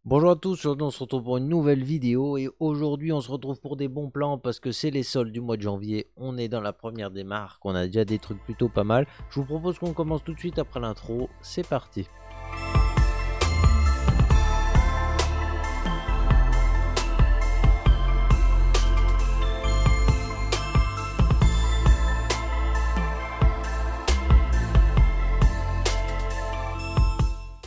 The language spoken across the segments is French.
Bonjour à tous, aujourd'hui on se retrouve pour une nouvelle vidéo et aujourd'hui on se retrouve pour des bons plans parce que c'est les soldes du mois de janvier. On est dans la première des marques, on a déjà des trucs plutôt pas mal. Je vous propose qu'on commence tout de suite après l'intro, c'est parti.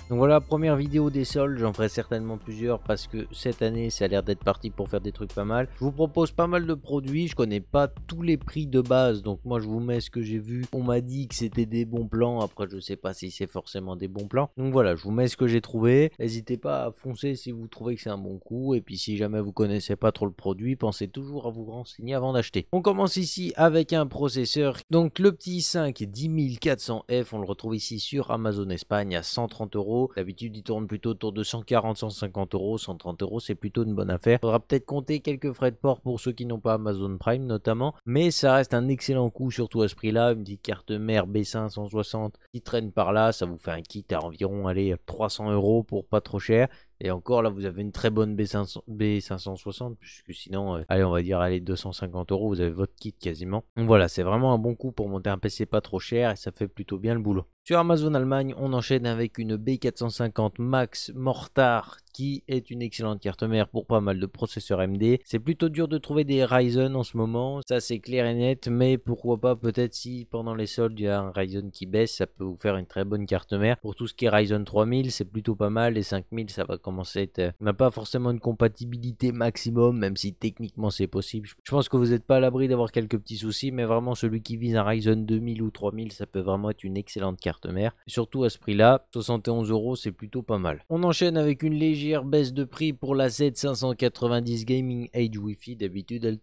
Donc voilà, première vidéo des soldes, j'en ferai certainement plusieurs parce que cette année ça a l'air d'être parti pour faire des trucs pas mal. Je vous propose pas mal de produits, je connais pas tous les prix de base, donc moi je vous mets ce que j'ai vu. On m'a dit que c'était des bons plans, après je sais pas si c'est forcément des bons plans. Donc voilà, je vous mets ce que j'ai trouvé. N'hésitez pas à foncer si vous trouvez que c'est un bon coup, et puis si jamais vous connaissez pas trop le produit, pensez toujours à vous renseigner avant d'acheter. On commence ici avec un processeur, donc le petit i5 10400F, on le retrouve ici sur Amazon Espagne à 130 €. D'habitude, il tourne plutôt autour de 140-150 €. 130 €, c'est plutôt une bonne affaire. Faudra peut-être compter quelques frais de port pour ceux qui n'ont pas Amazon Prime notamment. Mais ça reste un excellent coup, surtout à ce prix-là. Une petite carte mère B560 qui traîne par là. Ça vous fait un kit à environ 300 € pour pas trop cher. Et encore là, vous avez une très bonne B560, puisque sinon, allez, on va dire, allez, 250 €, vous avez votre kit quasiment. Donc voilà, c'est vraiment un bon coup pour monter un PC pas trop cher et ça fait plutôt bien le boulot. Sur Amazon Allemagne, on enchaîne avec une B450 Max Mortar qui est une excellente carte mère pour pas mal de processeurs AMD. C'est plutôt dur de trouver des Ryzen en ce moment, ça c'est clair et net, mais pourquoi pas peut-être si pendant les soldes il y a un Ryzen qui baisse, ça peut vous faire une très bonne carte mère. Pour tout ce qui est Ryzen 3000, c'est plutôt pas mal, les 5000 ça va commencer à être... On n'a pas forcément une compatibilité maximum, même si techniquement c'est possible. Je pense que vous n'êtes pas à l'abri d'avoir quelques petits soucis, mais vraiment celui qui vise un Ryzen 2000 ou 3000, ça peut vraiment être une excellente carte mère. Et surtout à ce prix-là, 71 € c'est plutôt pas mal. On enchaîne avec une légère baisse de prix pour la Z590 Gaming Age Wi-Fi. D'habitude elle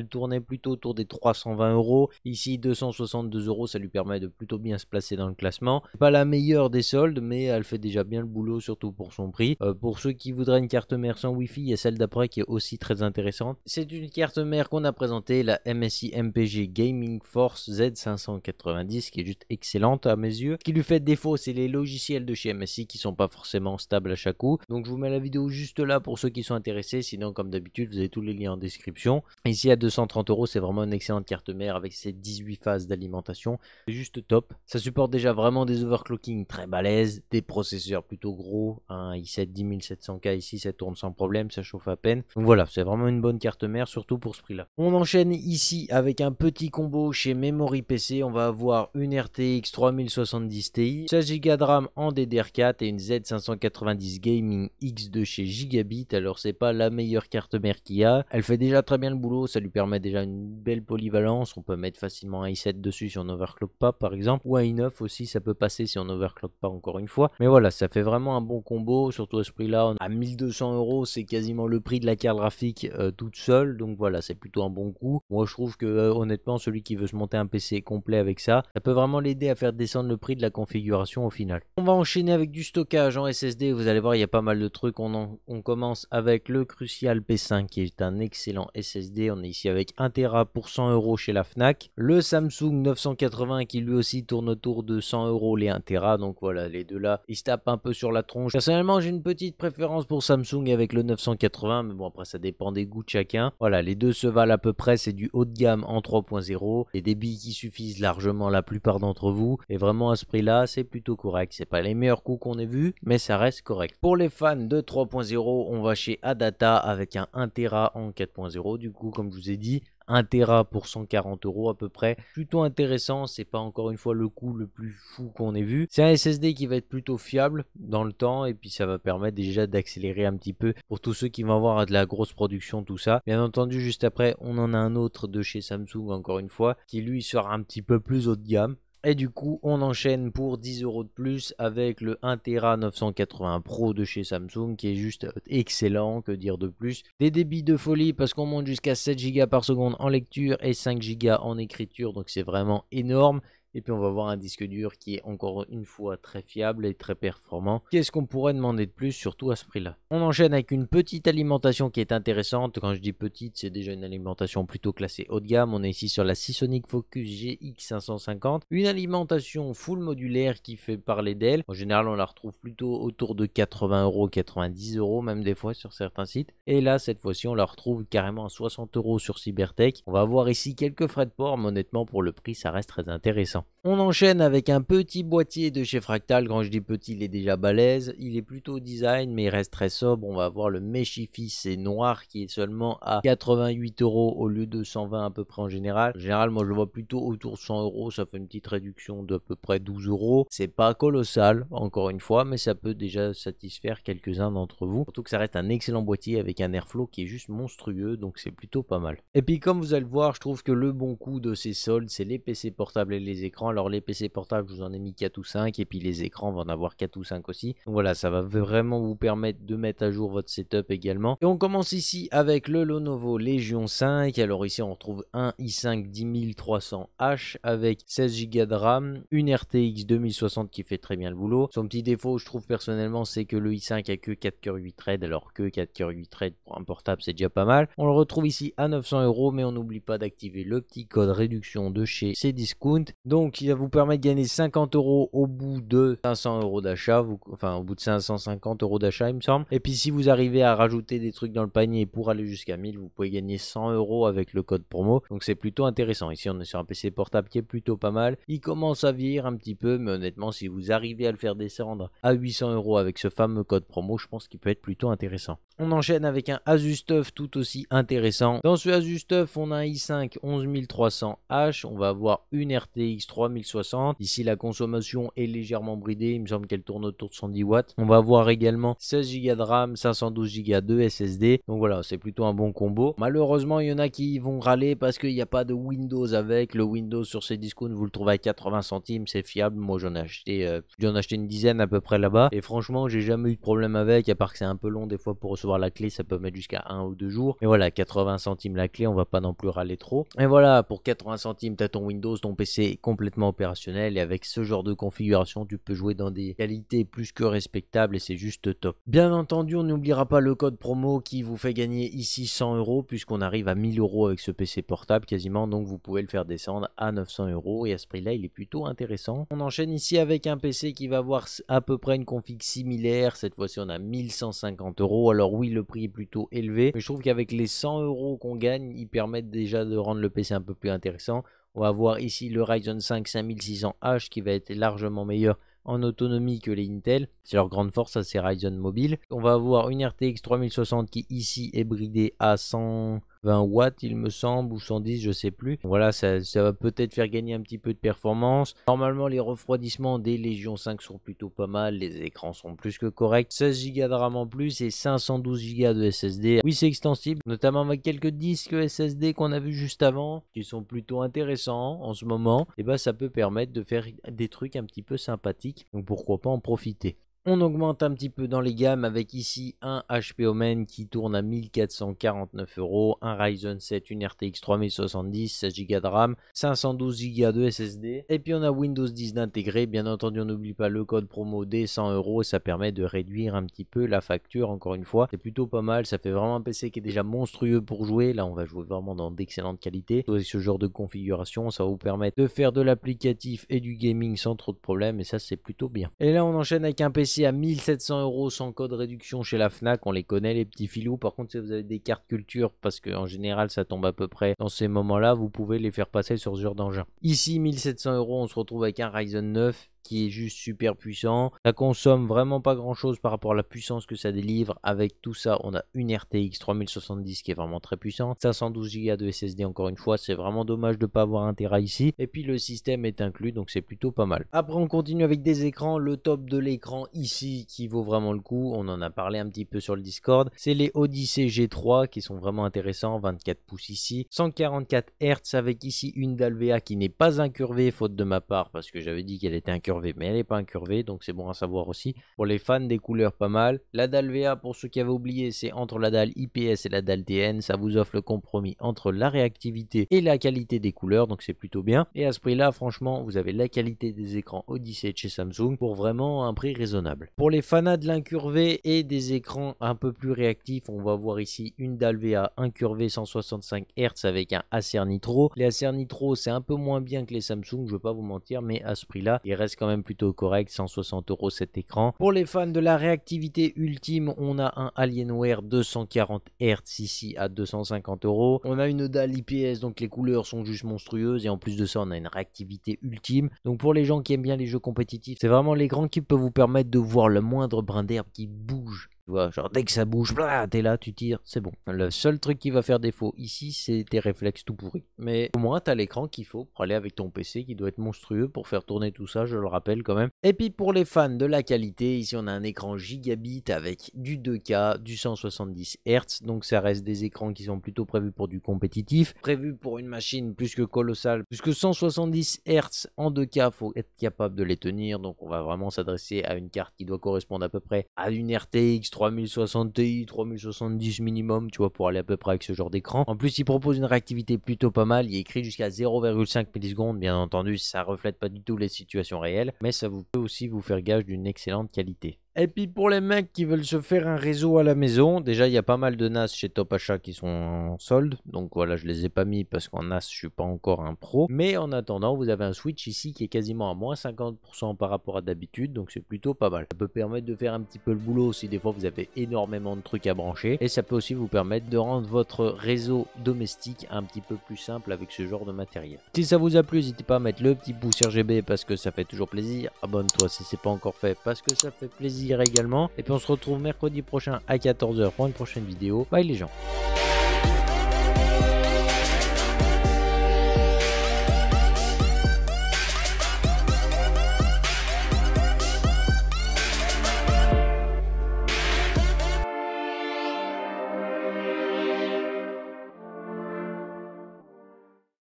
tournait plutôt autour des 320 €. Ici 262 €, ça lui permet de plutôt bien se placer dans le classement. Pas la meilleure des soldes, mais elle fait déjà bien le boulot, surtout pour son prix. Pour ceux qui voudraient une carte mère sans Wi-Fi, il y a celle d'après qui est aussi très intéressante. C'est une carte mère qu'on a présentée, la MSI MPG Gaming Force Z590, qui est juste excellente à mes yeux. Ce qui lui fait défaut, c'est les logiciels de chez MSI qui sont pas forcément stables à chaque coup. Donc je vous mets la vidéo juste là pour ceux qui sont intéressés. Sinon, comme d'habitude, vous avez tous les liens en description. Ici à 230 €, c'est vraiment une excellente carte mère avec ses 18 phases d'alimentation. C'est juste top. Ça supporte déjà vraiment des overclocking très balèzes, des processeurs plutôt gros. Un i7 10700K ici, ça tourne sans problème, ça chauffe à peine. Donc voilà, c'est vraiment une bonne carte mère, surtout pour ce prix-là. On enchaîne ici avec un petit combo chez Memory PC. On va avoir une RTX 3070 Ti, 16 Go de RAM en DDR4 et une Z590 Gaming X2 chez Gigabit. Alors c'est pas la meilleure carte mère qu'il y a, elle fait déjà très bien le boulot, ça lui permet déjà une belle polyvalence. On peut mettre facilement un i7 dessus si on overclock pas par exemple, ou un i9 aussi, ça peut passer si on overclock pas encore une fois. Mais voilà, ça fait vraiment un bon combo, surtout à ce prix là. À 1200 €, c'est quasiment le prix de la carte graphique toute seule, donc voilà, c'est plutôt un bon coup. Moi je trouve que honnêtement, celui qui veut se monter un PC complet avec ça, ça peut vraiment l'aider à faire descendre le prix de la configuration au final. On va enchaîner avec du stockage en SSD. Vous allez voir, il y a pas mal de trucs. On commence avec le Crucial P5 qui est un excellent SSD. On est ici avec 1 Tera pour 100 € chez la Fnac. Le Samsung 980 qui lui aussi tourne autour de 100 € les 1 Tera. Donc voilà, les deux là, ils se tapent un peu sur la tronche. Personnellement, j'ai une petite préférence pour Samsung avec le 980, mais bon, après ça dépend des goûts de chacun. Voilà, les deux se valent à peu près. C'est du haut de gamme en 3.0. Les débits qui suffisent largement la plupart d'entre vous. Et vraiment à ce prix là, c'est plutôt correct. C'est pas les meilleurs coups qu'on ait vus, mais ça reste correct. Pour les fans de 3.0, on va chez Adata avec un 1 Tera en 4.0. Du coup, comme je vous ai dit, 1 Tera pour 140 € à peu près. Plutôt intéressant, c'est pas encore une fois le coup le plus fou qu'on ait vu. C'est un SSD qui va être plutôt fiable dans le temps et puis ça va permettre déjà d'accélérer un petit peu pour tous ceux qui vont avoir de la grosse production, tout ça. Bien entendu, juste après, on en a un autre de chez Samsung encore une fois qui lui sera un petit peu plus haut de gamme. Et du coup, on enchaîne pour 10 € de plus avec le 1 Tera 980 Pro de chez Samsung qui est juste excellent, que dire de plus. Des débits de folie parce qu'on monte jusqu'à 7 Go par seconde en lecture et 5 Go en écriture, donc c'est vraiment énorme. Et puis on va voir un disque dur qui est encore une fois très fiable et très performant. Qu'est-ce qu'on pourrait demander de plus, surtout à ce prix-là? On enchaîne avec une petite alimentation qui est intéressante. Quand je dis petite, c'est déjà une alimentation plutôt classée haut de gamme. On est ici sur la Seasonic Focus GX550. Une alimentation full modulaire qui fait parler d'elle. En général, on la retrouve plutôt autour de 80 €, 90 € même des fois sur certains sites. Et là, cette fois-ci, on la retrouve carrément à 60 € sur Cybertech. On va avoir ici quelques frais de port, mais honnêtement, pour le prix, ça reste très intéressant. On enchaîne avec un petit boîtier de chez Fractal. Quand je dis petit, il est déjà balèze. Il est plutôt design, mais il reste très sobre. On va avoir le Meshifi, c'est noir, qui est seulement à 88 € au lieu de 120 à peu près en général. En général, moi, je le vois plutôt autour de 100 €. Ça fait une petite réduction d'à peu près 12 €. C'est pas colossal, encore une fois, mais ça peut déjà satisfaire quelques-uns d'entre vous. Surtout que ça reste un excellent boîtier avec un airflow qui est juste monstrueux, donc c'est plutôt pas mal. Et puis, comme vous allez le voir, je trouve que le bon coup de ces soldes, c'est les PC portables et les écrans. Alors les PC portables, je vous en ai mis 4 ou 5, et puis les écrans, on va en avoir 4 ou 5 aussi. Donc voilà, ça va vraiment vous permettre de mettre à jour votre setup également. Et on commence ici avec le Lenovo Legion 5. Alors ici, on retrouve un i5 10300H avec 16 Go de RAM, une RTX 2060 qui fait très bien le boulot. Son petit défaut, je trouve personnellement, c'est que le i5 a que 4 coeurs 8 threads, alors que 4 coeurs 8 threads pour un portable, c'est déjà pas mal. On le retrouve ici à 900 €, mais on n'oublie pas d'activer le petit code réduction de chez Cdiscount. Donc il va vous permettre de gagner 50 € au bout de 500 € d'achat, enfin au bout de 550 € d'achat il me semble. Et puis si vous arrivez à rajouter des trucs dans le panier pour aller jusqu'à 1000, vous pouvez gagner 100 € avec le code promo. Donc c'est plutôt intéressant. Ici on est sur un PC portable qui est plutôt pas mal. Il commence à vieillir un petit peu, mais honnêtement si vous arrivez à le faire descendre à 800 € avec ce fameux code promo, je pense qu'il peut être plutôt intéressant. On enchaîne avec un Asus TUF tout aussi intéressant. Dans ce Asus TUF, on a un i5 11300H. On va avoir une RTX 3060. Ici, la consommation est légèrement bridée. Il me semble qu'elle tourne autour de 110 watts. On va avoir également 16 Go de RAM, 512 Go de SSD. Donc voilà, c'est plutôt un bon combo. Malheureusement, il y en a qui vont râler parce qu'il n'y a pas de Windows avec. Le Windows sur Cdiscount, vous le trouvez à 80 centimes. C'est fiable. Moi, j'en ai acheté une dizaine à peu près là-bas. Et franchement, j'ai jamais eu de problème avec, à part que c'est un peu long des fois pour recevoir la clé. Ça peut mettre jusqu'à 1 ou 2 jours. Et voilà, 80 centimes la clé. On va pas non plus râler trop. Et voilà, pour 80 centimes, tu as ton Windows, ton PC est complètement opérationnel, et avec ce genre de configuration, tu peux jouer dans des qualités plus que respectables et c'est juste top. Bien entendu, on n'oubliera pas le code promo qui vous fait gagner ici 100 € puisqu'on arrive à 1000 € avec ce PC portable quasiment, donc vous pouvez le faire descendre à 900 € et à ce prix-là, il est plutôt intéressant. On enchaîne ici avec un PC qui va avoir à peu près une config similaire. Cette fois-ci, on a 1150 €. Alors oui, le prix est plutôt élevé, mais je trouve qu'avec les 100 € qu'on gagne, ils permettent déjà de rendre le PC un peu plus intéressant. On va voir ici le Ryzen 5 5600H qui va être largement meilleur en autonomie que les Intel. C'est leur grande force, ça c'est Ryzen mobile. On va avoir une RTX 3060 qui ici est bridée à 120 watts il me semble, ou 110, je sais plus. Voilà, ça va peut-être faire gagner un petit peu de performance. Normalement, les refroidissements des Legion 5 sont plutôt pas mal, les écrans sont plus que corrects. 16 Go de RAM en plus et 512 Go de SSD. Oui, c'est extensible, notamment avec quelques disques SSD qu'on a vu juste avant, qui sont plutôt intéressants en ce moment. Et bah ça peut permettre de faire des trucs un petit peu sympathiques, donc pourquoi pas en profiter. On augmente un petit peu dans les gammes avec ici un HP Omen qui tourne à 1449 €, un Ryzen 7, une RTX 3070, 16 Go de RAM, 512 Go de SSD. Et puis on a Windows 10 d'intégrer. Bien entendu, on n'oublie pas le code promo des 100 € et ça permet de réduire un petit peu la facture. Encore une fois, c'est plutôt pas mal. Ça fait vraiment un PC qui est déjà monstrueux pour jouer. Là, on va jouer vraiment dans d'excellentes qualités. Avec ce genre de configuration, ça va vous permettre de faire de l'applicatif et du gaming sans trop de problèmes. Et ça, c'est plutôt bien. Et là, on enchaîne avec un PC à 1700 € sans code réduction chez la Fnac. On les connaît, les petits filous. Par contre, si vous avez des cartes culture, parce qu'en général ça tombe à peu près dans ces moments là, vous pouvez les faire passer sur ce genre d'engin. Ici 1700 €, on se retrouve avec un Ryzen 9 qui est juste super puissant. Ça consomme vraiment pas grand chose par rapport à la puissance que ça délivre. Avec tout ça, on a une RTX 3070 qui est vraiment très puissante, 512 Go de SSD. Encore une fois, c'est vraiment dommage de ne pas avoir un Tera ici, et puis le système est inclus, donc c'est plutôt pas mal. Après, on continue avec des écrans. Le top de l'écran ici qui vaut vraiment le coup, on en a parlé un petit peu sur le Discord, c'est les Odyssey G3 qui sont vraiment intéressants. 24 pouces ici, 144 Hz avec ici une dalle VA qui n'est pas incurvée, faute de ma part parce que j'avais dit qu'elle était incurvée incurvée, mais elle n'est pas incurvée, donc c'est bon à savoir aussi. Pour les fans des couleurs, pas mal. La dalle VA, pour ceux qui avaient oublié, c'est entre la dalle IPS et la dalle TN. Ça vous offre le compromis entre la réactivité et la qualité des couleurs, donc c'est plutôt bien. Et à ce prix-là, franchement, vous avez la qualité des écrans Odyssey de chez Samsung pour vraiment un prix raisonnable. Pour les fanas de l'incurvé et des écrans un peu plus réactifs, on va voir ici une dalle VA incurvée 165 Hz avec un Acer Nitro. Les Acer Nitro, c'est un peu moins bien que les Samsung, je veux pas vous mentir, mais à ce prix-là, il reste quand même plutôt correct, 160 € cet écran. Pour les fans de la réactivité ultime, on a un Alienware 240 Hz ici à 250 €. On a une dalle IPS, donc les couleurs sont juste monstrueuses, et en plus de ça, on a une réactivité ultime. Donc pour les gens qui aiment bien les jeux compétitifs, c'est vraiment l'écran qui peut vous permettre de voir le moindre brin d'herbe qui bouge. Tu vois, genre dès que ça bouge, t'es là, tu tires, c'est bon. Le seul truc qui va faire défaut ici, c'est tes réflexes tout pourris. Mais au moins, t'as l'écran qu'il faut pour aller avec ton PC qui doit être monstrueux pour faire tourner tout ça, je le rappelle quand même. Et puis pour les fans de la qualité, ici on a un écran gigabit avec du 2K, du 170 Hz. Donc ça reste des écrans qui sont plutôt prévus pour du compétitif. Prévus pour une machine plus que colossale. Puisque 170 Hz en 2K, faut être capable de les tenir. Donc on va vraiment s'adresser à une carte qui doit correspondre à peu près à une RTX 3060 Ti, 3070 minimum, tu vois, pour aller à peu près avec ce genre d'écran. En plus, il propose une réactivité plutôt pas mal. Il est écrit jusqu'à 0,5 millisecondes. Bien entendu, ça reflète pas du tout les situations réelles, mais ça vous peut aussi vous faire gage d'une excellente qualité. Et puis pour les mecs qui veulent se faire un réseau à la maison, déjà il y a pas mal de NAS chez Top Achat qui sont en solde. Donc voilà, je les ai pas mis parce qu'en NAS je suis pas encore un pro. Mais en attendant, vous avez un Switch ici qui est quasiment à moins 50% par rapport à d'habitude. Donc c'est plutôt pas mal. Ça peut permettre de faire un petit peu le boulot si des fois vous avez énormément de trucs à brancher. Et ça peut aussi vous permettre de rendre votre réseau domestique un petit peu plus simple avec ce genre de matériel. Si ça vous a plu, n'hésitez pas à mettre le petit pouce RGB parce que ça fait toujours plaisir. Abonne-toi si c'est pas encore fait parce que ça fait plaisir également. Et puis on se retrouve mercredi prochain à 14 h pour une prochaine vidéo. Bye les gens.